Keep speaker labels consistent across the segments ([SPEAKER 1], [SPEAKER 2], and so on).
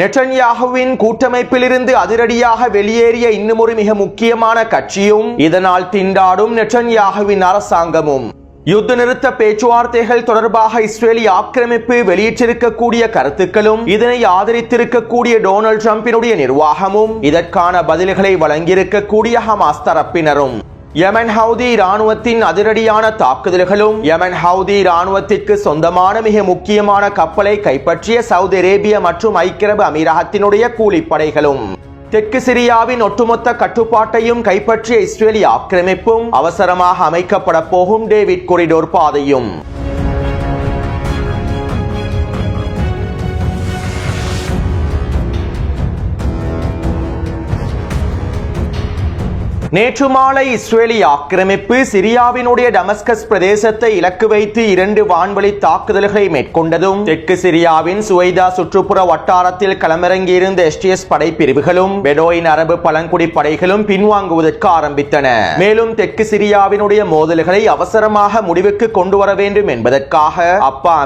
[SPEAKER 1] நெட்டன்யாகுவின் கூட்டமைப்பிலிருந்து அதிரடியாக வெளியேறிய இன்னுமொரு மிக முக்கியமான கட்சியும் இதனால் திண்டாடும் நெட்டன்யாகுவின் அரசாங்கமும் யுத்த நிறுத்த பேச்சுவார்த்தைகள் தொடர்பாக இஸ்ரேலிய ஆக்கிரமிப்பு வெளியிட்டிருக்கக்கூடிய கருத்துக்களும் இதனை ஆதரித்திருக்கக்கூடிய டொனால்ட் ட்ரம்பினுடைய நிர்வாகமும் இதற்கான பதில்களை வழங்கியிருக்கக்கூடிய ஹமாஸ் தரப்பினரும் யமன் ஹவுதி இராணுவத்தின் அதிரடியான தாக்குதல்களும் யமன் ஹவுதி இராணுவத்திற்கு சொந்தமான மிக முக்கியமான கப்பலை கைப்பற்றிய சவுதி அரேபியா மற்றும் ஐக்கிய அரபு அமீரகத்தினுடைய கூலிப்படைகளும் தெற்கு சிரியாவின் ஒட்டுமொத்த கட்டுப்பாட்டையும் கைப்பற்றிய இஸ்ரேலிய ஆக்கிரமிப்பும் அவசரமாக அமைக்கப்பட போகும் டேவிட் கொரிடோர் பாதையும் நேற்று மாலை இஸ்ரேலிய ஆக்கிரமிப்பு சிரியாவினுடைய டமஸ்கஸ் பிரதேசத்தை இலக்கு வைத்து 2 வான்வழி தாக்குதல்களை மேற்கொண்டதும் தெற்கு சிரியாவின் சுவைதா சுற்றுப்புற வட்டாரத்தில் களமிறங்கியிருந்த எஸ்டிஎஸ் படைப்பிரிவுகளும் பெடோயின் அரபு பழங்குடி படைகளும் பின்வாங்குவதற்கு ஆரம்பித்தன. மேலும் தெற்கு சிரியாவினுடைய மோதல்களை அவசரமாக முடிவுக்கு கொண்டு வர வேண்டும் என்பதற்காக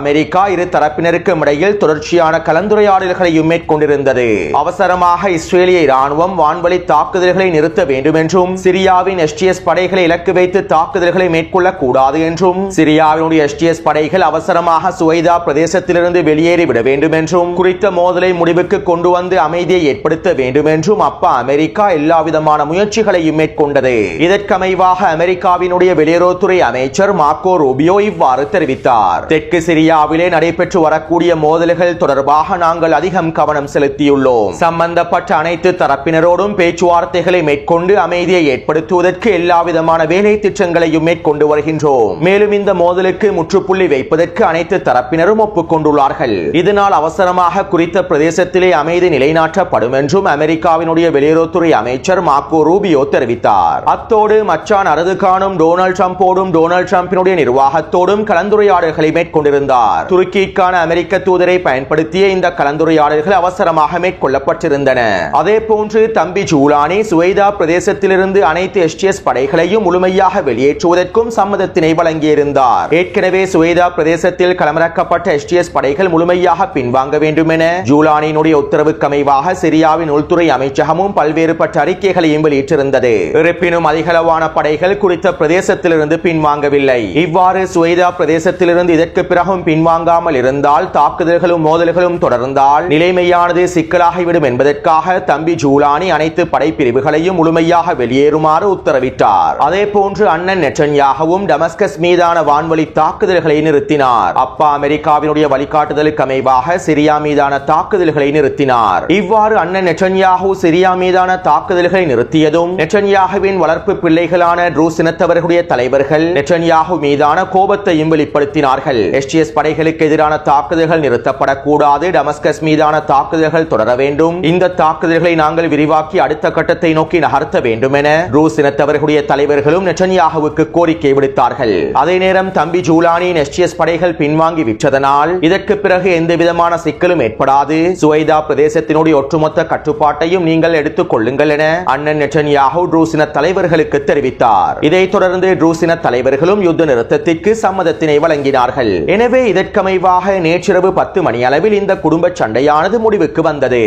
[SPEAKER 1] அமெரிக்கா இரு தரப்பினருக்கும் இடையில் தொடர்ச்சியான கலந்துரையாடல்களையும் மேற்கொண்டிருந்தது. அவசரமாக இஸ்ரேலிய இராணுவம் வான்வழி தாக்குதல்களை நிறுத்த வேண்டும் என்றும் சிரியாவின் எஸ்டிஎஸ் படைகளை இலக்கு வைத்து தாக்குதல்களை மேற்கொள்ளக் கூடாது என்றும் சிரியாவினுடைய எஸ்டிஎஸ் படைகள் அவசரமாக சுவைதா பிரதேசத்திலிருந்து வெளியேறிவிட வேண்டும் என்றும் குறித்த மோதலை முடிவுக்கு கொண்டு வந்து அமைதியை ஏற்படுத்த வேண்டும் என்றும் அமெரிக்கா எல்லாவிதமான முயற்சிகளையும் மேற்கொண்டது. இதற்கமைவாக அமெரிக்காவினுடைய வெளியுறவுத்துறை அமைச்சர் மார்க்கோ ரூபியோ இவ்வாறு தெரிவித்தார். தெற்கு சிரியாவிலே நடைபெற்று வரக்கூடிய மோதல்கள் தொடர்பாக நாங்கள் அதிகம் கவனம் செலுத்தியுள்ளோம். சம்பந்தப்பட்ட அனைத்து தரப்பினரோடும் பேச்சுவார்த்தைகளை மேற்கொண்டு அமைதியை ஏற்படுத்துவதற்கு எல்லாவிதமான வேலை திட்டங்களையும் மேற்கொண்டு வருகின்றோம். மேலும் இந்த மோதலுக்கு முற்றுப்புள்ளி வைப்பதற்கு அனைத்து தரப்பினரும் ஒப்புக்கொண்டுள்ளார்கள். இதனால் அவசரமாக குறித்த பிரதேசத்திலே அமைதி நிலைநாட்டப்படும் என்றும் அமெரிக்காவினுடைய வெளியுறவுத்துறை அமைச்சர் மார்க்கோ ரூபியோ தெரிவித்தார். அத்தோடு மச்சான் அர்துகானும் டொனால்ட் ட்ரம்போடும் டொனால்ட் ட்ரம்பினுடைய நிர்வாகத்தோடும் கலந்துரையாடல்களை மேற்கொண்டிருந்தார். துருக்கிக்கான அமெரிக்க தூதரை பயன்படுத்திய இந்த கலந்துரையாடல்கள் அவசரமாக மேற்கொள்ளப்பட்டிருந்தன. அதே போன்று தம்பி ஜூலானி சுவைதா பிரதேசத்திலிருந்து அனைத்து எஸ்டிஎஸ் படைகளையும் முழுமையாக வெளியேற்றுவதற்கும் சம்மதத்தினை வழங்கியிருந்தார். ஏற்கனவே சுவேதா பிரதேசத்தில் களமிறக்கப்பட்ட எஸ்டிஎஸ் படைகள் முழுமையாக பின்வாங்க வேண்டும் என ஜூலானியினுடைய உத்தரவுக்கு அமைவாக சிரியாவின் உள்துறை அமைச்சகமும் பல்வேறுபட்ட அறிக்கைகளையும் வெளியிட்டிருந்தது. இருப்பினும் அதிகளவான படைகள் குறித்த பிரதேசத்திலிருந்து பின்வாங்கவில்லை. இவ்வாறு சுவேதா பிரதேசத்திலிருந்து இதற்கு பிறகும் பின்வாங்காமல் இருந்தால் தாக்குதல்களும் மோதல்களும் தொடர்ந்தால் நிலைமையானது சிக்கலாகிவிடும் என்பதற்காக தம்பி ஜூலானி அனைத்து படைப்பிரிவுகளையும் முழுமையாக வெளியேறுமாறு உத்தரவிட்டார். அதே போன்று அண்ணன் நெட்டன்யாகுவும் டமஸ்கஸ் மீதான வான்வழி தாக்குதல்களை நிறுத்தினார். அமெரிக்காவினுடைய வழிகாட்டுதலுக்கு அமைவாக சிரியா மீதான தாக்குதல்களை நிறுத்தினார். இவ்வாறு அண்ணன் நெட்டன்யாகு சிரியா மீதான தாக்குதல்களை நிறுத்தியதும் நெட்டன்யாகுவின் வளர்ப்பு பிள்ளைகளான ட்ரூஸ் இனத்தவர்களுடைய தலைவர்கள் நெட்டன்யாகு மீதான கோபத்தையும் வெளிப்படுத்தினார்கள். எஸ்டிஎஸ் படைகளுக்கு எதிரான தாக்குதல்கள் நிறுத்தப்படக்கூடாது, டமஸ்கஸ் மீதான தாக்குதல்கள் தொடர வேண்டும், இந்த தாக்குதல்களை நாங்கள் விரிவாக்கி அடுத்த கட்டத்தை நோக்கி நகர்த்த வேண்டும் என ட்ரூஸ் இனத்தவர்களுடைய தலைவர்களும் நெட்டன்யாகுவுக்கு கோரிக்கை விடுத்தார்கள். அதே நேரம் தம்பி ஜூலானியின் எஸ்டிஎஸ் படைகள் பின்வாங்கி விட்டதனால் இதற்கு பிறகு எந்த விதமான சிக்கலும் ஏற்படாது, சுவைதா பிரதேசத்தினுடைய ஒட்டுமொத்த கட்டுப்பாட்டையும் நீங்கள் எடுத்துக் கொள்ளுங்கள் என அண்ணன் நெட்டன்யாகு ட்ரூஸ் இன தலைவர்களுக்கு தெரிவித்தார். இதைத் தொடர்ந்து ட்ரூஸ் இன தலைவர்களும் யுத்த நிறுத்தத்திற்கு சம்மதத்தினை வழங்கினார்கள். எனவே இதற்கமைவாக நேற்றிரவு 10 மணி அளவில் இந்த குடும்ப சண்டையானது முடிவுக்கு வந்தது.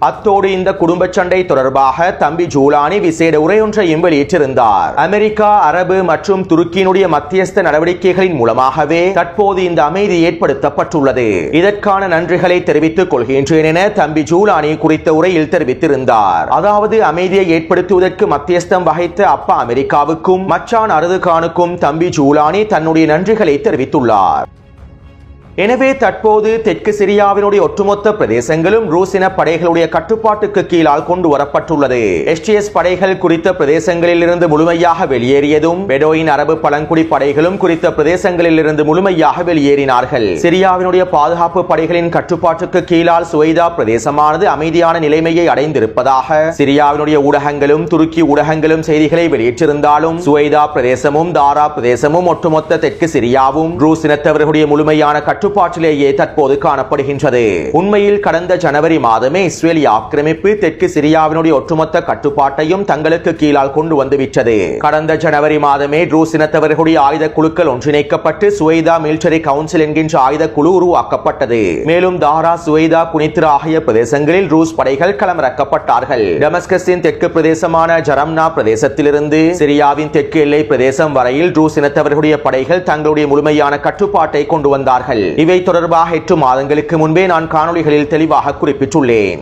[SPEAKER 1] அத்தோடு இந்த குடும்ப சண்டை தொடர்பாக தம்பி ஜூலானி விசேட உரையொன்றையும் வெளியிட்டிருந்தார். அமெரிக்கா, அரபு மற்றும் துருக்கியினுடைய மத்தியஸ்த நடவடிக்கைகளின் மூலமாகவே தற்போது இந்த அமைதி ஏற்படுத்தப்பட்டுள்ளது. இதற்கான நன்றிகளை தெரிவித்துக் கொள்கின்றேன் என தம்பி ஜூலானி குறித்த உரையில் தெரிவித்திருந்தார். அதாவது அமைதியை ஏற்படுத்துவதற்கு மத்தியஸ்தம் வகித்த அமெரிக்காவுக்கும் மச்சான் அர்துகானுக்கும் தம்பி ஜூலானி தன்னுடைய நன்றிகளை தெரிவித்துள்ளார். எனவே தற்போது தெற்கு சிரியாவினுடைய ஒட்டுமொத்த பிரதேசங்களும் ரூசின படைகளுடைய கட்டுப்பாட்டுக்கு கீழால் கொண்டு வரப்பட்டுள்ளது. எஸ்டிஎஸ் படைகள் குறித்த பிரதேசங்களில் இருந்து முழுமையாக வெளியேறியதும் பெடோயின் அரபு பழங்குடி படைகளும் குறித்த பிரதேசங்களில் இருந்து முழுமையாக வெளியேறினார்கள். சிரியாவினுடைய பாதுகாப்பு படைகளின் கட்டுப்பாட்டுக்கு கீழால் சுவைதா பிரதேசமானது அமைதியான நிலைமையை அடைந்திருப்பதாக சிரியாவினுடைய ஊடகங்களும் துருக்கி ஊடகங்களும் செய்திகளை வெளியிட்டிருந்தாலும் சுவைதா பிரதேசமும் தாரா பிரதேசமும் ஒட்டுமொத்த தெற்கு சிரியாவும் ரூஸ் இனத்தவர்களுடைய முழுமையான கட்டுப்பாட்டிலேயே தற்போது காணப்படுகின்றது. உண்மையில் கடந்த ஜனவரி மாதமே இஸ்ரேலிய ஆக்கிரமிப்பு தெற்கு சிரியாவினுடைய ஒட்டுமொத்த கட்டுப்பாட்டையும் தங்களுக்கு கீழால் கொண்டு வந்துவிட்டது. கடந்த ஜனவரி மாதமே ட்ரூஸ் இனத்தவர்களுடைய ஆயுத குழுக்கள் ஒன்றிணைக்கப்பட்டு சுவைதா மிலிட்டரி கவுன்சில் என்கின்ற ஆயுத குழு உருவாக்கப்பட்டது. மேலும் தாரா, சுவைதா, குனித்ரா ஆகிய பிரதேசங்களில் ரூஸ் படைகள் களமிறக்கப்பட்டார்கள். டமஸ்கஸின் தெற்கு பிரதேசமான ஜரம்னா பிரதேசத்திலிருந்து சிரியாவின் தெற்கு எல்லை பிரதேசம் வரையில் ட்ரூஸ் இனத்தவர்களுடைய படைகள் தங்களுடைய முழுமையான கட்டுப்பாட்டை கொண்டு வந்தார்கள். இவை தொடர்பாக 8 மாதங்களுக்கு முன்பே நான் காணொளிகளில் தெளிவாக குறிப்பிட்டுள்ளேன்.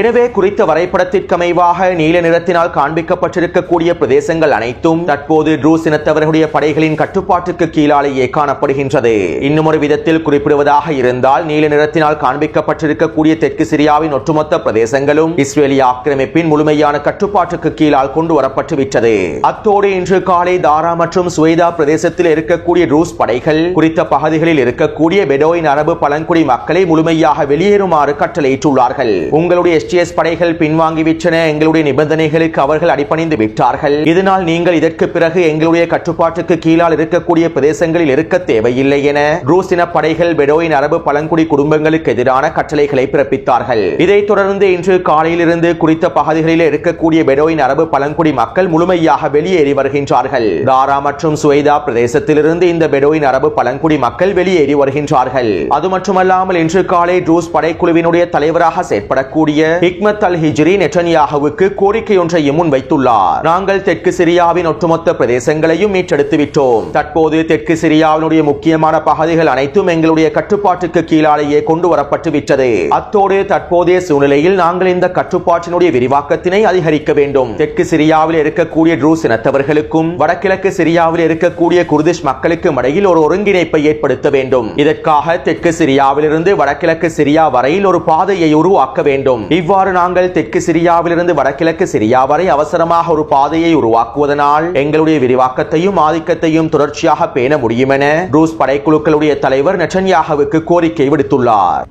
[SPEAKER 1] எனவே குறித்த வரைபடத்திற்கமைவாக நீல நிறத்தினால் காண்பிக்கப்பட்டிருக்கக்கூடிய பிரதேசங்கள் அனைத்தும் தற்போது ட்ரூஸ் இனத்தவர்களுடைய படைகளின் கட்டுப்பாட்டுக்கு கீழாலேயே காணப்படுகின்றது. இன்னும் ஒரு விதத்தில் குறிப்பிடுவதாக இருந்தால் நீல நிறத்தினால் காண்பிக்கப்பட்டிருக்கக்கூடிய தெற்கு சிரியாவின் ஒட்டுமொத்த பிரதேசங்களும் இஸ்ரேலிய ஆக்கிரமிப்பின் முழுமையான கட்டுப்பாட்டுக்கு கீழால் கொண்டு வரப்பட்டு விட்டது. அத்தோடு இன்று காலை தாரா மற்றும் சுவைதா பிரதேசத்தில் இருக்கக்கூடிய ட்ரூஸ் படைகள் குறித்த பகுதிகளில் இருக்கக்கூடிய பெடோயின் அரபு பழங்குடி மக்களை முழுமையாக வெளியேறுமாறு கட்டளையிட்டுள்ளார்கள். உங்களுடைய STS படைகள் பின்வாங்கிவிட்டன, எங்களுடைய நிபந்தனைகளுக்கு அவர்கள் அடிபணிந்து விட்டார்கள். இதனால் நீங்கள் இதற்கு பிறகு எங்களுடைய கட்டுப்பாட்டுக்கு கீழால் இருக்கக்கூடிய பிரதேசங்களில் இருக்க தேவையில்லை என ட்ரூஸ் இன படைகள் பெடோயின் அரபு பழங்குடி குடும்பங்களுக்கு எதிரான கட்டளைகளை பிறப்பித்தார்கள். இதைத் தொடர்ந்து இன்று காலையிலிருந்து குறித்த பகுதிகளில் இருக்கக்கூடிய பெடோயின் அரபு பழங்குடி மக்கள் முழுமையாக வெளியேறி வருகின்றார்கள். தாரா மற்றும் சுவைதா பிரதேசத்திலிருந்து இந்த பெடோயின் அரபு பழங்குடி மக்கள் வெளியேறி வருகின்றார்கள். அது மட்டுமல்லாமல் இன்று காலை ட்ரூஸ் படைக்குழுவினுடைய தலைவராக செயற்படக்கூடிய ஹிக்மத் அல்-ஹிஜ்ரி நெட்டன்யாஹுவுக்கு கோரிக்கை ஒன்றையும் முன்வைத்துள்ளார். நாங்கள் தெற்கு சிரியாவின் ஒட்டுமொத்த பிரதேசங்களையும் மீட்டெடுத்து விட்டோம். தற்போது தெற்கு சிரியாவினுடைய முக்கியமான பகுதிகள் அனைத்தும் எங்களுடைய கட்டுப்பாட்டுக்கு கீழாலேயே கொண்டு வரப்பட்டு விட்டது. அத்தோடு தற்போதைய சூழ்நிலையில் நாங்கள் இந்த கட்டுப்பாட்டினுடைய விரிவாக்கத்தினை அதிகரிக்க வேண்டும். தெற்கு சிரியாவில் இருக்கக்கூடிய ட்ரூஸ் இனத்தவர்களுக்கும் வடகிழக்கு சிரியாவில் இருக்கக்கூடிய குர்திஷ் மக்களுக்கும் இடையில் ஒரு ஒருங்கிணைப்பை ஏற்படுத்த வேண்டும். இதற்காக தெற்கு சிரியாவிலிருந்து வடகிழக்கு சிரியா வரையில் ஒரு பாதையை உருவாக்க வேண்டும். இவ்வாறு நாங்கள் தெற்கு சிரியாவிலிருந்து வடகிழக்கு சிரியா வரை அவசரமாக ஒரு பாதையை உருவாக்குவதனால் எங்களுடைய விரிவாக்கத்தையும் ஆதிக்கத்தையும் தொடர்ச்சியாக பேண முடியும் என ட்ரூஸ் படைக்குழுக்களுடைய தலைவர் நெட்டன்யாஹுவுக்கு கோரிக்கை விடுத்துள்ளார்.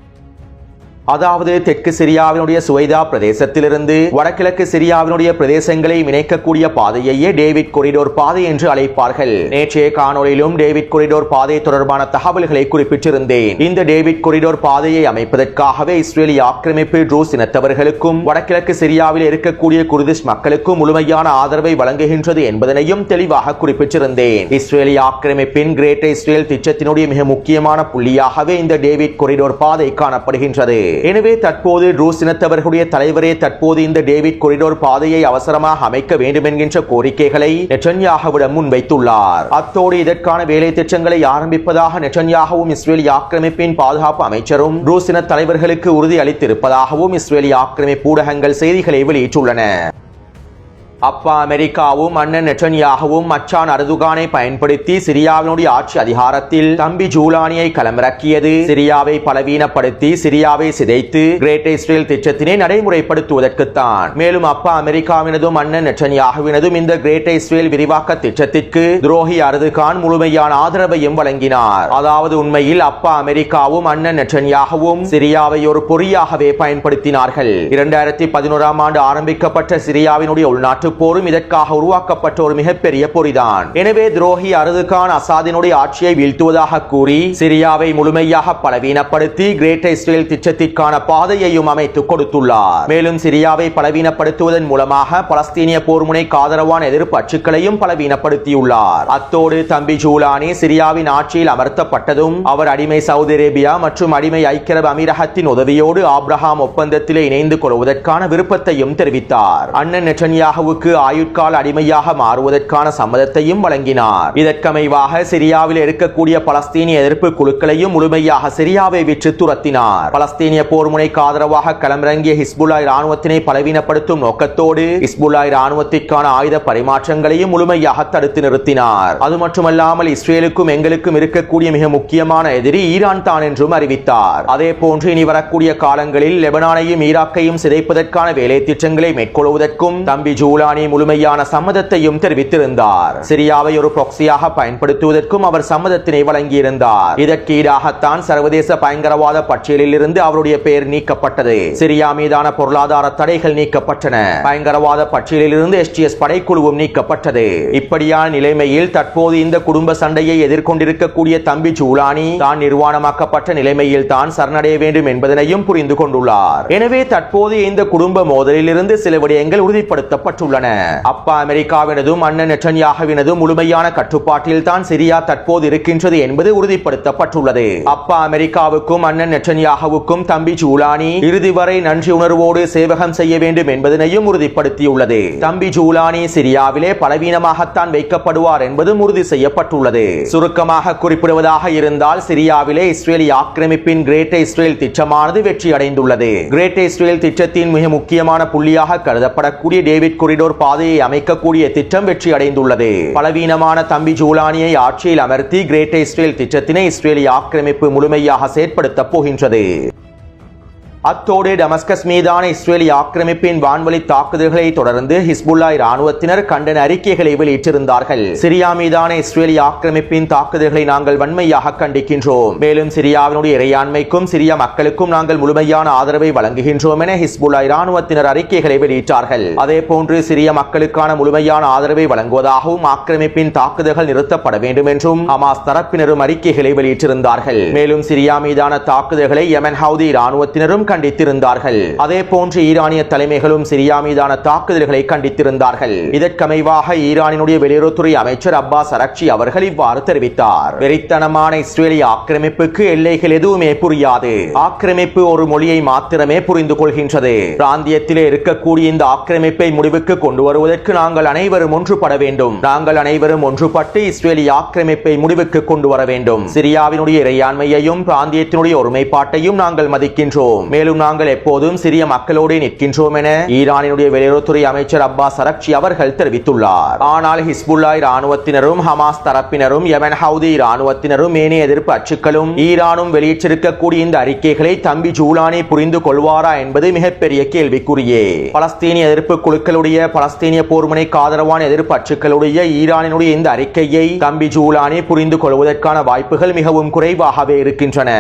[SPEAKER 1] அதாவது தெற்கு சிரியாவினுடைய சுவைதா பிரதேசத்திலிருந்து வடகிழக்கு சிரியாவினுடைய பிரதேசங்களை இணைக்கக்கூடிய பாதையையே டேவிட் கொரிடோர் பாதை என்று அழைப்பார்கள். நேற்றைய காணொளியிலும் டேவிட் கொரிடோர் பாதை தொடர்பான தகவல்களை குறிப்பிட்டிருந்தேன். இந்த டேவிட் கொரிடோர் பாதையை அமைப்பதற்காகவே இஸ்ரேலிய ஆக்கிரமிப்பு ட்ரூஸ் இனத்தவர்களுக்கும் வடகிழக்கு சிரியாவில் இருக்கக்கூடிய குர்திஷ் மக்களுக்கும் முழுமையான ஆதரவை வழங்குகின்றது என்பதனையும் தெளிவாக குறிப்பிட்டிருந்தேன். இஸ்ரேலிய ஆக்கிரமிப்பின் கிரேட் இஸ்ரேல் திட்டத்தினுடைய மிக முக்கியமான புள்ளியாகவே இந்த டேவிட் கொரிடோர் பாதை காணப்படுகின்றது. எனவே தற்போது ட்ரூஸ் இனத்தவர்களுடைய தலைவரே தற்போது இந்த டேவிட் கொரிடோர் பாதையை அவசரமாக அமைக்க வேண்டும் என்கின்ற கோரிக்கைகளை நெட்டன்யாஹுவிடம் முன்வைத்துள்ளார். அத்தோடு இதற்கான வேலை திட்டங்களை ஆரம்பிப்பதாக நெட்டன்யாஹுவும் இஸ்ரேலிய ஆக்கிரமிப்பின் பாதுகாப்பு அமைச்சரும் ட்ரூஸ் இன தலைவர்களுக்கு உறுதி அளித்திருப்பதாகவும் இஸ்ரேலிய ஆக்கிரமிப்பு ஊடகங்கள் செய்திகளை வெளியிட்டுள்ளன. அப்பா அமெரிக்காவும் அண்ணன் நெட்டன்யாஹுவும் மச்சான் அர்துகானை பயன்படுத்தி சிரியாவினுடைய ஆட்சி அதிகாரத்தில் தம்பி ஜூலானியை களமிறக்கியது சிரியாவை பலவீனப்படுத்தி சிரியாவை சிதைத்து கிரேட் இஸ்ரேல் திட்டத்தினை நடைமுறைப்படுத்துவதற்குத்தான். மேலும் அப்பா அமெரிக்காவினதும் அண்ணன் நெட்டன்யாஹுவினதும் இந்த கிரேட் இஸ்ரேல் விரிவாக்க திட்டத்திற்கு துரோகி அர்துகான் முழுமையான ஆதரவையும் வழங்கினார். அதாவது உண்மையில் அப்பா அமெரிக்காவும் அண்ணன் நெட்டன்யாஹுவும் சிரியாவை ஒரு பொறியாகவே பயன்படுத்தினார்கள். 2011ஆம் ஆண்டு ஆரம்பிக்கப்பட்ட சிரியாவினுடைய உள்நாட்டு போரும் இதற்காக உருவாக்கப்பட்ட ஒரு மிகப்பெரிய பொறிதான். எனவே துரோகி அர்துகான் அசாதினுடைய ஆட்சியை வீழ்த்துவதாக கூறி சிரியாவை முழுமையாக பலவீனப்படுத்தி கிரேட் இஸ்ரேல் திட்டத்திற்கான பாதையையும் அமைத்து கொடுத்துள்ளார். மேலும் சிரியாவை பலவீனப்படுத்துவதன் மூலமாக பலஸ்தீனிய போர் முனைக்கு ஆதரவான எதிர்ப்பு அச்சுக்களையும் பலவீனப்படுத்தியுள்ளார். அத்தோடு தம்பி ஜூலானி சிரியாவின் ஆட்சியில் அமர்த்தப்பட்டதும் அவர் அடிமை சவுதி அரேபியா மற்றும் அடிமை ஐக்கிய அரபு அமீரகத்தின் உதவியோடு ஆப்ரஹாம் ஒப்பந்தத்திலே இணைந்து கொள்வதற்கான விருப்பத்தையும் தெரிவித்தார். அண்ணன் நெட்டன்யாஹுவுக்கு ஆயுட்கால அடிமையாக மாறுவதற்கான சம்மதத்தையும் வழங்கினார். இதற்கமைவாக சிரியாவில் இருக்கக்கூடிய பலஸ்தீனிய எதிர்ப்பு குழுக்களையும் முழுமையாக சிரியாவை விற்று துரத்தினார். பலஸ்தீனிய போர் முனைக்கு ஆதரவாக களமிறங்கிய ஹிஸ்புல்லாஹ் இராணுவத்தினை பலவீனப்படுத்தும் நோக்கத்தோடு ஹிஸ்புல்லாஹ் இராணுவத்திற்கான ஆயுத பரிமாற்றங்களையும் முழுமையாக தடுத்து நிறுத்தினார். அது மட்டுமல்லாமல் இஸ்ரேலுக்கும் எங்களுக்கும் இருக்கக்கூடிய மிக முக்கியமான எதிரி ஈரான் தான் என்றும் அறிவித்தார். அதே போன்று இனி வரக்கூடிய காலங்களில் லெபனானையும் ஈராக்கையும் சிதைப்பதற்கான வேலை திட்டங்களை மேற்கொள்வதற்கும் தம்பி ஜூலா ஜூலானி முழுமையான சம்மதத்தையும் தெரிவித்திருந்தார். சிரியாவை ஒரு ப்ராக்சியாக பயன்படுத்துவதற்கும் அவர் சம்மதத்தினை வழங்கியிருந்தார். இதற்கு ஈடாகத்தான் சர்வதேச பயங்கரவாத பட்டியலில் இருந்து அவருடைய பெயர் நீக்கப்பட்டது. சிரியா மீதான பொருளாதார தடைகள் நீக்கப்பட்டன. பயங்கரவாத பட்டியலில் இருந்து STS படைக்குழுவும் நீக்கப்பட்டது. இப்படியான நிலைமையில் தற்போது இந்த குடும்ப சண்டையை எதிர்கொண்டிருக்கக்கூடிய தம்பி ஜூலானி தான் நிர்வாணமாக்கப்பட்ட நிலைமையில் தான் சரணடைய வேண்டும் என்பதனையும் புரிந்து கொண்டுள்ளார். எனவே தற்போது இந்த குடும்ப மோதலில் இருந்து சில விடயங்கள் உறுதிப்படுத்தப்பட்டுள்ளன. அப்பா அமெரிக்காவினதும் அண்ணன் நெட்டன்யாகுவினதும் முழுமையான கட்டுப்பாட்டில் தான் சிரியா தற்போது இருக்கின்றது என்பது உறுதிப்படுத்தப்பட்டுள்ளது. அப்பா அமெரிக்காவுக்கும் அண்ணன் நெட்டன்யாகுவுக்கும் தம்பி ஜூலானி இறுதி வரை நன்றி உணர்வோடு சேவகம் செய்ய வேண்டும் என்பதனையும் உறுதிப்படுத்தியுள்ளது. தம்பி ஜூலானி சிரியாவிலே பலவீனமாகத்தான் வைக்கப்படுவார் என்பதும் உறுதி செய்யப்பட்டுள்ளது. சுருக்கமாக குறிப்பிடுவதாக இருந்தால் சிரியாவிலே இஸ்ரேலி ஆக்கிரமிப்பின் கிரேட் இஸ்ரேல் திட்டமானது வெற்றி அடைந்துள்ளது. கிரேட் இஸ்ரேல் திட்டத்தின் மிக முக்கியமான புள்ளியாக கருதப்படக்கூடிய டேவிட் கொரிடோர் பாதையை அமைக்கக்கூடிய திட்டம் வெற்றி அடைந்துள்ளது. பலவீனமான தம்பி ஜூலானியை ஆட்சியில் அமர்த்தி கிரேட் இஸ்ரேல் திட்டத்தினை இஸ்ரேலி ஆக்கிரமிப்பு முழுமையாக செயற்படுத்தப் போகின்றது. அத்தோடு டமஸ்கஸ் மீதான இஸ்ரேலி ஆக்கிரமிப்பின் வான்வழி தாக்குதல்களை தொடர்ந்து ஹிஸ்புல்லா இராணுவத்தினர் கண்டன அறிக்கைகளை வெளியிட்டிருந்தார்கள். சிரியா மீதான இஸ்ரேலி ஆக்கிரமிப்பின் தாக்குதல்களை நாங்கள் வன்மையாக கண்டிக்கின்றோம். மேலும் சிரியாவினுடைய இறையாண்மைக்கும் சிரியா மக்களுக்கும் நாங்கள் முழுமையான ஆதரவை வழங்குகின்றோம் என ஹிஸ்புல்லா இராணுவத்தினர் அறிக்கைகளை வெளியிட்டார்கள். அதே போன்று சிரிய மக்களுக்கான முழுமையான ஆதரவை வழங்குவதாகவும் ஆக்கிரமிப்பின் தாக்குதல்கள் நிறுத்தப்பட வேண்டும் என்றும் ஹமாஸ் தரப்பினரும் அறிக்கைகளை வெளியிட்டிருந்தார்கள். மேலும் சிரியா மீதான தாக்குதல்களை யமன் ஹவுதி இராணுவத்தினரும் கண்டித்திருந்தார்கள். அதே போன்று ஈரானிய தலைமைகளும் சிரியா மீதான தாக்குதல்களை கண்டித்திருந்தார்கள். இதற்கமைவாக ஈரானினுடைய வெளியுறவுத்துறை அமைச்சர் அப்பாஸ் அரக்சி அவர்கள் இவ்வாறு தெரிவித்தார். வெறித்தனமான இஸ்ரேலிய ஆக்கிரமிப்புக்கு எல்லைகள் எதுவுமே புரியாது. ஆக்கிரமிப்பு ஒரு மொழியை மாத்திரமே புரிந்து கொள்கின்றது. பிராந்தியத்திலே இருக்கக்கூடிய இந்த ஆக்கிரமிப்பை முடிவுக்கு கொண்டு வருவதற்கு நாங்கள் அனைவரும் ஒன்றுபட வேண்டும். நாங்கள் அனைவரும் ஒன்றுபட்டு இஸ்ரேலிய ஆக்கிரமிப்பை முடிவுக்கு கொண்டு வர வேண்டும். சிரியாவினுடைய இறையாண்மையையும் பிராந்தியத்தினுடைய ஒருமைப்பாட்டையும் நாங்கள் மதிக்கின்றோம். மேலும் நாங்கள் எப்போதும் சிரிய மக்களோடு நிற்கின்றோம் என ஈரானினுடைய வெளியுறவுத்துறை அமைச்சர் அப்பாஸ் அரக்சி அவர்கள் தெரிவித்துள்ளார். ஆனால் ஹிஸ்புல்லா இராணுவத்தினரும் ஹமாஸ் தரப்பினரும் யமன் ஹவுதி இராணுவத்தினரும் ஏனைய எதிர்ப்பு அச்சுக்களும் ஈரானும் வெளியிட்டிருக்கக்கூடிய இந்த அறிக்கைகளை தம்பி ஜூலானி புரிந்து கொள்வாரா என்பது மிகப்பெரிய கேள்விக்குறியே. பலஸ்தீனிய எதிர்ப்பு குழுக்களுடைய பலஸ்தீனிய போர்முனைக்கு ஆதரவான எதிர்ப்பு அச்சுக்களுடைய ஈரானினுடைய இந்த அறிக்கையை தம்பி ஜூலானி புரிந்து கொள்வதற்கான வாய்ப்புகள் மிகவும் குறைவாகவே இருக்கின்றன.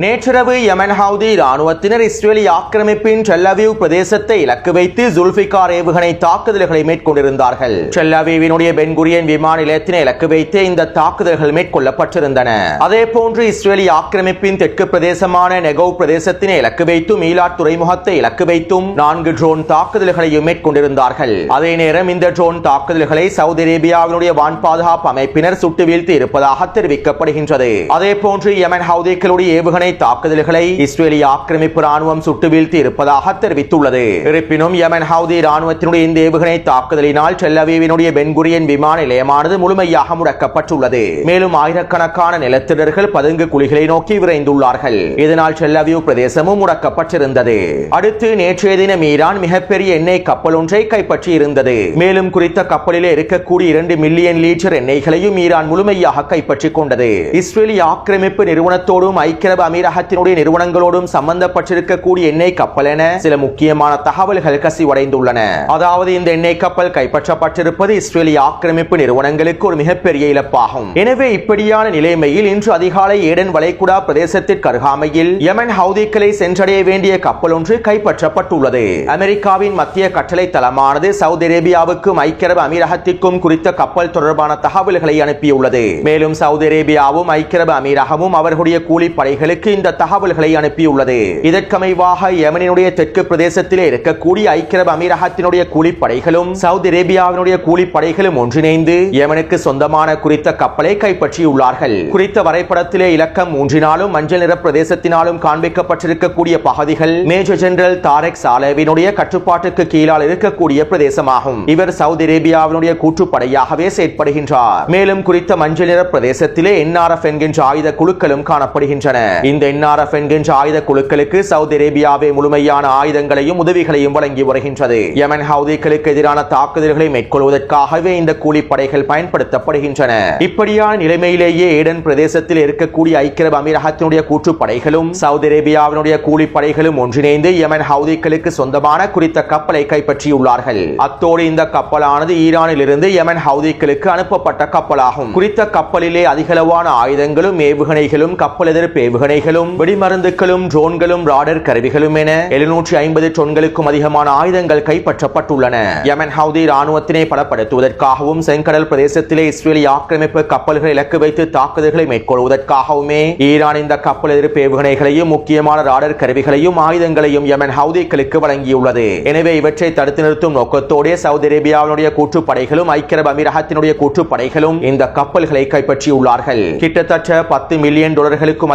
[SPEAKER 1] நேற்றிரவு யமன் ஹவுதி இராணுவத்தினர் இஸ்ரேலி ஆக்கிரமிப்பின் டெல் அவீவ் பிரதேசத்தை இலக்கு வைத்து ஜுல்ஃபிகார் ஏவுகணை தாக்குதல்களை மேற்கொண்டிருந்தார்கள். டெல் அவீவினுடைய பென் குரியன் விமான நிலையத்தினை இலக்கு வைத்து இந்த தாக்குதல்கள் மேற்கொள்ளப்பட்டிருந்தன. அதே போன்று இஸ்ரேலி ஆக்கிரமிப்பின் தெற்கு பிரதேசமான நெகவ் பிரதேசத்தினை இலக்கு வைத்தும் ஈலாட் துறைமுகத்தை இலக்கு வைத்தும் 4 ட்ரோன் தாக்குதல்களையும் மேற்கொண்டிருந்தார்கள். அதே நேரம் இந்த ட்ரோன் தாக்குதல்களை சவுதி அரேபியாவினுடைய வான் பாதுகாப்பு அமைப்பினர் சுட்டு வீழ்த்தி இருப்பதாக தெரிவிக்கப்படுகின்றது. அதே போன்று யமன் ஹவுதிகளுடைய ஏவுகணை தாக்குதல்களை இஸ்ரேலிய ஆக்கிரமிப்பு ராணுவம் சுட்டு வீழ்த்தி இருப்பதாக தெரிவித்துள்ளது. இருப்பினும் யமன் ஹவுதி ராணுவத்தினுடைய இந்த ஏவுகணை தாக்குதலினால் டெல் அவீவினுடைய பென் குரியன் விமான நிலையமானது முழுமையாக முடக்கப்பட்டுள்ளது. மேலும் ஆயிரக்கணக்கான நிலத்திடர்கள் பதுங்கு குழிகளை நோக்கி விரைந்துள்ளார்கள். இதனால் டெல் அவீவ் பிரதேசமும் முடக்கப்பட்டிருந்தது. அடுத்து நேற்றைய தினம் ஈரான் மிகப்பெரிய எண்ணெய் கப்பல் ஒன்றை கைப்பற்றி இருந்தது. மேலும் குறித்த கப்பலிலே இருக்கக்கூடிய 2 மில்லியன் லீட்டர் எண்ணெய்களையும் ஈரான் முழுமையாக கைப்பற்றிக் கொண்டது. இஸ்ரேலிய ஆக்கிரமிப்பு நிறுவனத்தோடும் ஐக்கிய அரபு அமீரகத்தினுடைய நிறுவனங்களோடும் சம்பந்தப்பட்டிருக்கக்கூடிய எண்ணெய் கப்பல் என சில முக்கியமான தகவல்கள் கசிவடைந்துள்ளன. அதாவது இந்த எண்ணெய் கப்பல் கைப்பற்றப்பட்டிருப்பது இஸ்ரேலிய ஆக்கிரமிப்பு நிறுவனங்களுக்கு ஒரு மிகப்பெரிய இழப்பாகும். எனவே இப்படியான நிலைமையில் இன்று அதிகாலை ஏடன் வளைகுடா பிரதேசத்திற்கு அருகாமையில் யமன் ஹவுதிகளை சென்றடைய வேண்டிய கப்பல் ஒன்று கைப்பற்றப்பட்டுள்ளது. அமெரிக்காவின் மத்திய கட்டளை தளமானது சவுதி அரேபியாவுக்கும் ஐக்கிய அரபு அமீரகத்திற்கும் குறித்த கப்பல் தொடர்பான தகவல்களை அனுப்பியுள்ளது. மேலும் சவுதி அரேபியாவும் ஐக்கிய அரபு அமீரகமும் அவர்களுடைய கூலிப்படைகளுக்கு இந்த தகவல்களை அனுப்பியுள்ளது. இதற்கமைவாக யமனினுடைய தெற்கு பிரதேசத்திலே இருக்கக்கூடிய ஐக்கிய அரபு அமீரகத்தினுடைய கூலிப்படைகளும் சவுதி அரேபியாவினுடைய கூலிப்படைகளும் ஒன்றிணைந்து யமனுக்கு சொந்தமான குறித்த கப்பலை கைப்பற்றியுள்ளார்கள். குறித்த வரைபடத்திலே இலக்கம் 3 மஞ்சள் நிற பிரதேசத்தினாலும் காண்பிக்கப்பட்டிருக்கக்கூடிய பகுதிகள் மேஜர் ஜெனரல் தாரெக் சாலேவினுடைய கட்டுப்பாட்டுக்கு கீழால் இருக்கக்கூடிய பிரதேசமாகும். இவர் சவுதி அரேபியாவினுடைய கூட்டுப்படையாகவே செயற்படுகின்றார். மேலும் குறித்த மஞ்சள் நிற பிரதேசத்திலே NRF என்கின்ற ஆயுத குழுக்களும் காணப்படுகின்றன. இந்த NRF என்கின்ற ஆயுத குழுக்களுக்கு சவுதி அரேபியாவே முழுமையான ஆயுதங்களையும் உதவிகளையும் வழங்கி வருகின்றது. யமன் ஹவுதிகளுக்கு எதிரான தாக்குதல்களை மேற்கொள்வதற்காகவே இந்த கூலிப்படைகள் பயன்படுத்தப்படுகின்றன. இப்படியான நிலைமையிலேயே ஏடன் பிரதேசத்தில் இருக்கக்கூடிய ஐக்கிய அரபு அமீரகத்தினுடைய கூற்றுப்படைகளும் சவுதி அரேபியாவினுடைய கூலிப்படைகளும் ஒன்றிணைந்து யமன் ஹவுதிகளுக்கு சொந்தமான குறித்த கப்பலை கைப்பற்றியுள்ளார்கள். அத்தோடு இந்த கப்பலானது ஈரானில் இருந்து யமன் ஹவுதிகளுக்கு அனுப்பப்பட்ட கப்பலாகும். குறித்த கப்பலிலே அதிகளவான ஆயுதங்களும் ஏவுகணைகளும் கப்பல் எதிர்ப்பு ஏவுகணைகளும் வெடிமருந்துகளும் ட்ரோன்களும் ராடர் கருவிகளும் என 750 டொன்களுக்கும் அதிகமான ஆயுதங்கள் கைப்பற்றப்பட்டுள்ளன. யமன் ஹவுதி ராணுவத்தினை பலப்படுத்துவதற்காகவும் செங்கடல் பிரதேசத்திலே இஸ்ரேலிய ஆக்கிரமிப்பு கப்பல்களை இலக்கு வைத்து தாக்குதல்களை மேற்கொள்வதற்காகவுமே ஈரான் இந்த கப்பல் எதிர்ப்பு ஏவுகணைகளையும் முக்கியமான ராடர் கருவிகளையும் ஆயுதங்களையும் யமன் ஹவுதிகளுக்கு வழங்கியுள்ளது. எனவே இவற்றை தடுத்து நிறுத்தும் நோக்கத்தோடு சவுதி அரேபியாவினுடைய கூற்றுப்படைகளும் ஐக்கிய அரபு அமீரகத்தினுடைய கூற்றுப்படைகளும் இந்த கப்பல்களை கைப்பற்றியுள்ளார்கள். கிட்டத்தட்ட $10 மில்லியன்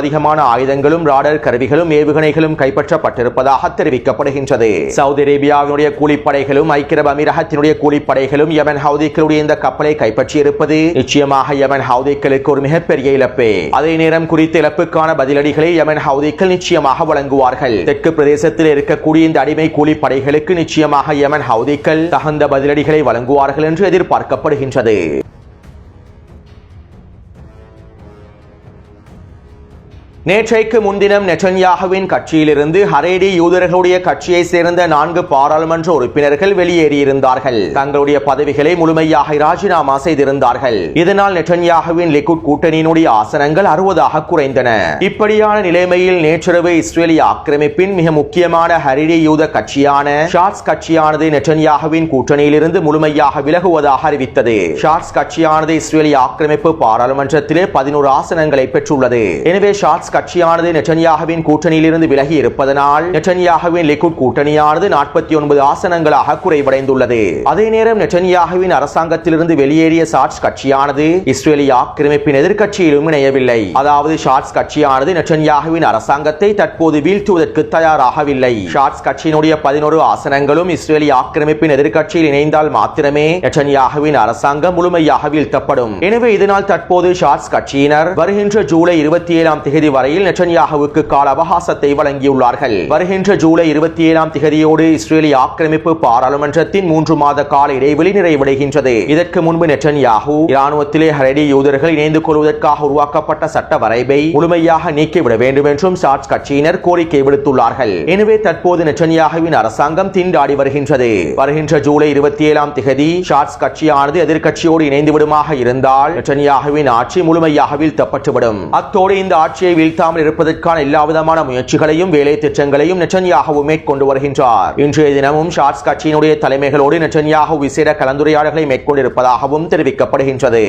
[SPEAKER 1] அதிகமான ஆயுதங்களும் ராடர் கருவிகளும் ஏவுகணைகளும் கைப்பற்றப்பட்டிருப்பதாக தெரிவிக்கப்படுகின்றது. சவுதி அரேபியாவினுடைய கூலிப்படைகளும் ஐக்கிய அரபு அமீரகத்தினுடைய கூலிப்படைகளும் யமன் ஹவுதிகளுடைய இந்த கப்பலை கைப்பற்றியிருப்பது நிச்சயமாக யமன் ஹவுதிகளுக்கு ஒரு மிகப்பெரிய இழப்பு. அதே நேரம் குறித்த இழப்புக்கான பதிலடிகளை யமன் ஹவுதிகள் நிச்சயமாக வழங்குவார்கள். தெற்கு பிரதேசத்தில் இருக்கக்கூடிய இந்த அடிமை கூலிப்படைகளுக்கு நிச்சயமாக யமன் ஹவுதிகள் தகுந்த பதிலடிகளை வழங்குவார்கள் என்று எதிர்பார்க்கப்படுகின்றது. நேற்றைக்கு முன்தினம் நெட்டன்யாகுவின் கட்சியிலிருந்து ஹரேடி யூதர்களுடைய கட்சியை சேர்ந்த 4 பாராளுமன்ற உறுப்பினர்கள் வெளியேறியிருந்தார்கள். தங்களுடைய பதவிகளை முழுமையாக ராஜினாமா செய்திருந்தார்கள். இதனால் நெட்டன்யாகுவின் லிக்குட் கூட்டணியினுடைய ஆசனங்கள் 60 குறைந்தன. இப்படியான நிலைமையில் நேற்றிரவு இஸ்ரேலிய ஆக்கிரமிப்பின் மிக முக்கியமான ஹரேடி யூத கட்சியான ஷாட்ஸ் கட்சியானது நெட்டன்யாகுவின் கூட்டணியிலிருந்து முழுமையாக விலகுவதாக அறிவித்தது. ஷாட்ஸ் கட்சியானது இஸ்ரேலிய ஆக்கிரமிப்பு பாராளுமன்றத்திலே 11 ஆசனங்களை பெற்றுள்ளது. எனவே ஷாட்ஸ் கட்சியானது நெட்டன்யாகுவின் கூட்டணியிலிருந்து விலகி இருப்பதனால் நெட்டன்யாகுவின் லிக்குட் கூட்டணியானது 49 ஆசனங்களாக குறைவடைந்துள்ளது. அதே நேரம் நெட்டன்யாகுவின் அரசாங்கத்திலிருந்து வெளியேறிய ஷாட்ஸ் கட்சியானது இஸ்ரேலிய ஆக்கிரமிப்பின் எதிர்க்கட்சியிலும் இணையவில்லை. அதாவது ஷாட்ஸ் கட்சியானது நெட்டன்யாகுவின் அரசாங்கத்தை தற்போது வீழ்த்துவதற்கு தயாராகவில்லை. ஷாட்ஸ் கட்சியினுடைய 11 ஆசனங்களும் இஸ்ரேலிய ஆக்கிரமிப்பின் எதிர்க்கட்சியில் இணைந்தால் மாத்திரமே நெட்டன்யாகுவின் அரசாங்கம் முழுமையாக வீழ்த்தப்படும். எனவே இதனால் தற்போது ஷாட்ஸ் கட்சியினர் வருகின்ற ஜூலை 27ஆம் தேதி வரையில் நெட்டன்யாகுவுக்கு கால அவகாசத்தை வழங்கியுள்ளார்கள். வருகின்ற ஜூலை 27ஆம் தேதியோடு இஸ்ரேலிய ஆக்கிரமிப்பு பாராளுமன்றத்தின் 3 மாத கால இடைவெளி நிறைவடைகின்றது. இதற்கு முன்பு நெட்டன்யாகு இராணுவத்திலே ஹரேடி யூதர்கள் இணைந்து கொள்வதற்காக உருவாக்கப்பட்ட சட்ட வரைபை முழுமையாக நீக்கிவிட வேண்டும் என்றும் ஷாட்ஸ் கட்சியினர் கோரிக்கை விடுத்துள்ளார்கள். எனவே தற்போது நெட்டன்யாகுவின் அரசாங்கம் திண்டாடி வருகின்றது. வருகின்ற ஜூலை 27ஆம் தேதி ஷாட்ஸ் கட்சியானது எதிர்க்கட்சியோடு இணைந்து விடுமாக இருந்தால் நெட்டன்யாகுவின் ஆட்சி முழுமையாக வீழ்த்தப்பட்டுவிடும். அத்தோடு இந்த ஆட்சியை வீழ்த்தாமல் இருப்பதற்கான எல்லாவிதமான முயற்சிகளையும் வேலை திட்டங்களையும் நெட்டன்யாகு மேற்கொண்டு வருகின்றார். இன்றைய தினமும் ஷாட்ஸ் கட்சியினுடைய தலைமைகளோடு நெட்டன்யாகு விசேட கலந்துரையாடல்களை மேற்கொண்டிருப்பதாகவும் தெரிவிக்கப்படுகின்றது.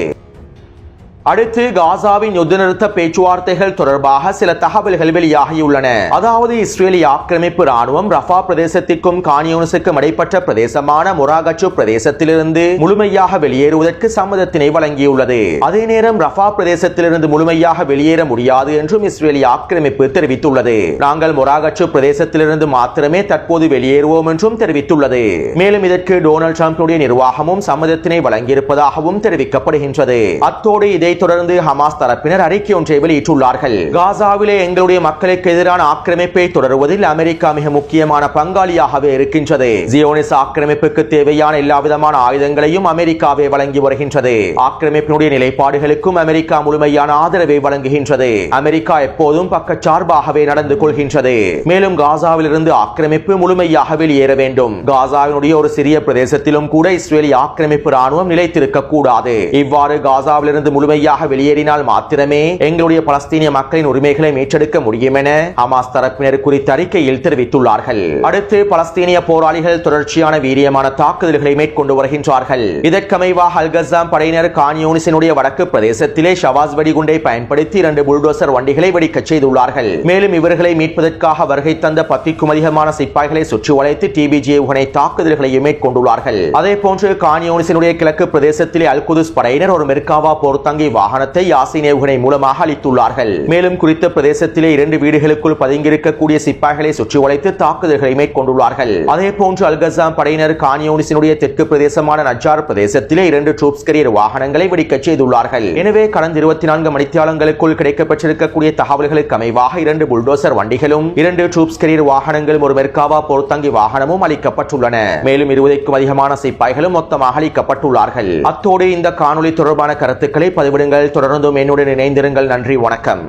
[SPEAKER 1] அடுத்து காசாவின் யுத்த நிறுத்த பேச்சுவார்த்தைகள் தொடர்பாக சில தகவல்கள் வெளியாகியுள்ளன. அதாவது இஸ்ரேலிய ஆக்கிரமிப்பு ராணுவம் ரஃபா பிரதேசத்திற்கும் கான்யூனிஸுக்கும் இடைப்பட்ட பிரதேசமான மொராகச்சு பிரதேசத்திலிருந்து முழுமையாக வெளியேறுவதற்கு சம்மதத்தினை வழங்கியுள்ளது. அதே நேரம் ரஃபா பிரதேசத்திலிருந்து முழுமையாக வெளியேற முடியாது என்றும் இஸ்ரேலிய ஆக்கிரமிப்பு தெரிவித்துள்ளது. நாங்கள் மொராகச்சு பிரதேசத்திலிருந்து மாத்திரமே தற்போது வெளியேறுவோம் என்றும் தெரிவித்துள்ளது. மேலும் இதற்கு டொனால்ட் ட்ரம்பினுடைய நிர்வாகமும் சம்மதத்தினை வழங்கியிருப்பதாகவும் தெரிவிக்கப்படுகின்றது. அத்தோடு இதை தொடர்ந்து ஹமாஸ் தரப்பினர் அறிக்கை ஒன்றை வெளியிட்டுள்ளார்கள். காசாவிலே எங்களுடைய மக்களுக்கு எதிரான ஆக்கிரமிப்பை தொடருவதில் அமெரிக்கா மிக முக்கியமான பங்காளியாகவே இருக்கின்றது. ஜியோனிஸ் ஆக்கிரமிப்புக்கு தேவையான எல்லா விதமான ஆயுதங்களையும் அமெரிக்காவே வழங்கி வருகின்றது. ஆக்கிரமிப்பினுடைய நிலைப்பாடுகளுக்கும் அமெரிக்கா முழுமையான ஆதரவை வழங்குகின்றது. அமெரிக்கா எப்போதும் பக்கச்சார்பாகவே நடந்து கொள்கின்றது. மேலும் காசாவிலிருந்து ஆக்கிரமிப்பு முழுமையாக வெளியேற வேண்டும். காசாவினுடைய ஒரு சிறிய பிரதேசத்திலும் கூட இஸ்ரேலிய ஆக்கிரமிப்பு ராணுவம் நிலைத்திருக்க கூடாது. இவ்வாறு காசாவிலிருந்து முழுமையாக வெளியேறினால் மாத்திரமே எங்களுடைய பலஸ்தீனிய மக்களின் உரிமைகளை மீட்டெடுக்க முடியும் என ஹமாஸ் தரப்பினர் குறித்த அறிக்கையில் தெரிவித்துள்ளார்கள். அடுத்து பலஸ்தீனிய போராளிகள் தொடர்ச்சியான வீரியமான தாக்குதல்களை மேற்கொண்டு வருகின்றார்கள். இதற்கமைவாக அல்-கஸ்ஸாம் படையினர் கான் யூனிஸினுடைய வடக்கு பிரதேசத்திலே ஷவாஸ் வெடிகுண்டை பயன்படுத்தி 2 புல்டோசர் வண்டிகளை வெடிக்கச் செய்துள்ளார்கள். மேலும் இவர்களை மீட்பதற்காக வருகை தந்த 10க்கும் அதிகமான சிப்பாய்களை சுற்றி வளைத்து டிபிஜி ஏவுகணை தாக்குதல்களையும் மேற்கொண்டுள்ளார்கள். அதே போன்று கான் யூனிஸினுடைய கிழக்கு பிரதேசத்திலே அல் குதுஸ் படையினர் ஒரு மெர்காவா போர்த்தங்கி வாகனத்தை யாசின் ஏவுகணை மூலமாக அளித்துள்ளார்கள். மேலும் குறித்த பிரதேசத்திலே 2 வீடுகளுக்குள் பதுங்கியிருக்கக்கூடிய சிப்பாய்களை சுற்றி வளைத்து தாக்குதல்களை மேற்கொண்டுள்ளார்கள். அதேபோன்று அல்கசாம் படையினர் கான்யூனிஸினுடைய தெற்கு பிரதேசமான நஜார் பிரதேசத்திலே 2 ட்ரூப்ஸ் கேரியர் வாகனங்களை வெடிக்கச் செய்துள்ளார்கள். எனவே கடந்த 24 மணித்தியாலங்களுக்குள் கிடைக்கப்பட்டிருக்கக்கூடிய தகவல்களுக்கு அமைவாக 2 புல்டோசர் வண்டிகளும் 2 ட்ரூப்ஸ் கேரியர் வாகனங்களும் ஒரு மெர்காவா போர்த்தங்கி வாகனமும் அளிக்கப்பட்டுள்ளன. மேலும் 20க்கும் அதிகமான சிப்பாய்களும் மொத்தமாக அளிக்கப்பட்டுள்ளார்கள். அத்தோடு இந்த காணொலி தொடர்பான கருத்துக்களை பதிவிடுங்கள். தொடர்ந்தும் என்னுடன் இணைந்திருங்கள். நன்றி, வணக்கம்.